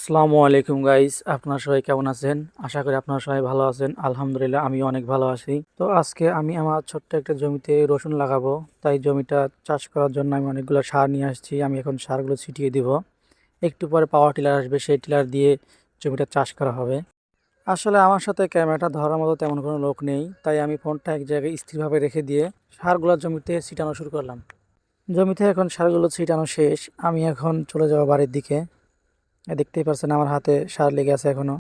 আসসালামু আলাইকুম গাইস, আপনারা সবাই কেমন আছেন? আশা করি আপনারা সবাই ভালো আছেন। আলহামদুলিল্লাহ আমিও অনেক ভালো আছি। তো আজকে আমি আমার ছোট্ট একটা জমিতে রসুন লাগাবো। তাই জমিটা চাষ করার জন্য আমি অনেকগুলো সার নিয়ে আসছি। আমি এখন সারগুলো ছিটিয়ে দিব। একটু পরে পাওয়ার টিলার আসবে, সেই টিলার দিয়ে জমিটা চাষ করা হবে। আসলে আমার সাথে ক্যামেরাটা ধরার মতো তেমন কোনো লোক নেই, তাই আমি ফোনটা এক জায়গায় স্থিরভাবে রেখে দিয়ে সারগুলো জমিতে ছিটানো শুরু করলাম। জমিতে এখন সারগুলো ছিটানো শেষ। আমি এখন চলে যাব বাড়ির দিকে। দেখতেই পাচ্ছেন আমার হাতে সার লেগে আছে এখনো।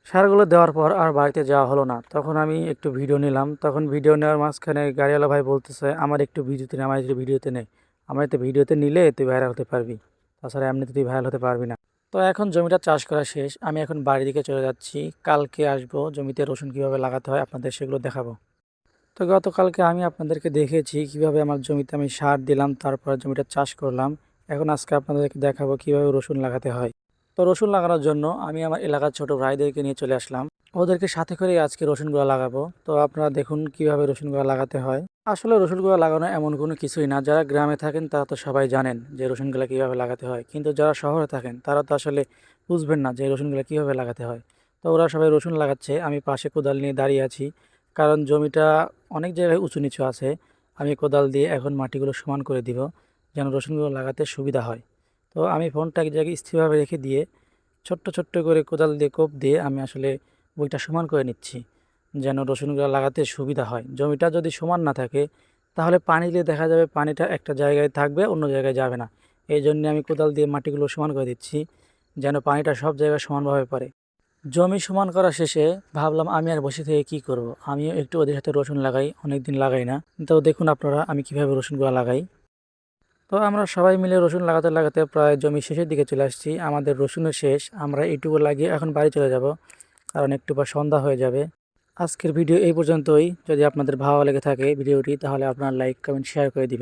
সারগুলো দেওয়ার পর আর বাড়িতে যাওয়া হলো না। তখন আমি একটু ভিডিও নিলাম। তখন ভিডিও নেওয়ার মাঝখানে গাড়িওয়ালা ভাই বলতেছে, আমার একটু ভিডিওতে নে, আমার একটু ভিডিওতে নে। আমার একটু ভিডিওতে নিলে তুই ভাইরাল হতে পারবি, তাছাড়া এমনিতে তুই ভাইরাল হতে পারবি না। তো এখন জমিটা চাষ করা শেষ, আমি এখন বাড়ির দিকে চলে যাচ্ছি। কালকে আসবো, জমিতে রসুন কিভাবে লাগাতে হয় আপনাদের সেগুলো দেখাবো। তো গতকালকে আমি আপনাদেরকে দেখিয়েছি কিভাবে আমার জমিতে আমি সার দিলাম, তারপর জমিটা চাষ করলাম। এখন আজকে আপনাদেরকে দেখাবো কিভাবে রসুন লাগাতে হয়। তো রসুন লাগানোর জন্য আমি আমার এলাকার ছোট ভাইদেরকে নিয়ে চলে আসলাম। ওদেরকে সাথে করে আজকে রসুনগুলো লাগাবো। তো আপনারা দেখুন কিভাবে রসুনগুলো লাগাতে হয়। আসলে রসুনগুলো লাগানো এমন কোনো কিছুই না। যারা গ্রামে থাকেন তারা তো সবাই জানেন যে রসুনগুলো কিভাবে লাগাতে হয়, কিন্তু যারা শহরে থাকেন তারা তো আসলে বুঝবেন না যে রসুনগুলো কিভাবে লাগাতে হয়। তো ওরা সবাই রসুন লাগাচ্ছে, আমি পাশে কোদাল নিয়ে দাঁড়িয়ে আছি। কারণ জমিটা অনেক জায়গায় উঁচু নিচু আছে। আমি কোদাল দিয়ে এখন মাটিগুলো সমান করে দিব, যেন রসুনগুলো লাগাতে সুবিধা হয়। তো আমি ফোনটা এক জায়গায় স্থিরভাবে রেখে দিয়ে ছোট্ট ছোট্ট করে কোদাল দিয়ে কোপ দিয়ে আমি আসলে বইটা সমান করে নিচ্ছি, যেন রসুনগুলো লাগাতে সুবিধা হয়। জমিটা যদি সমান না থাকে তাহলে পানি দিয়ে দেখা যাবে পানিটা একটা জায়গায় থাকবে, অন্য জায়গায় যাবে না। এই জন্য আমি কোদাল দিয়ে মাটিগুলো সমান করে দিচ্ছি, যেন পানিটা সব জায়গায় সমানভাবে পড়ে। জমি সমান করা শেষে ভাবলাম আমি আর বসে থেকে কি করব, আমিও একটু ওদের সাথে রসুন লাগাই, অনেকদিন লাগাই না। তো দেখুন আপনারা আমি কিভাবে রসুনগুলো লাগাই। তো আমরা সবাই মিলে রসুন লাগাতে লাগাতে প্রায় জমি শেষের দিকে চলে আসছি। আমাদের রসুনের শেষ, আমরা এইটুকু লাগিয়ে এখন বাড়ি চলে যাব, কারণ একটু পর সন্ধ্যা হয়ে যাবে। আজকের ভিডিও এই পর্যন্তই। যদি আপনাদের ভালো লেগে থাকে ভিডিওটি, তাহলে আপনারা লাইক কমেন্ট শেয়ার করে দিবেন।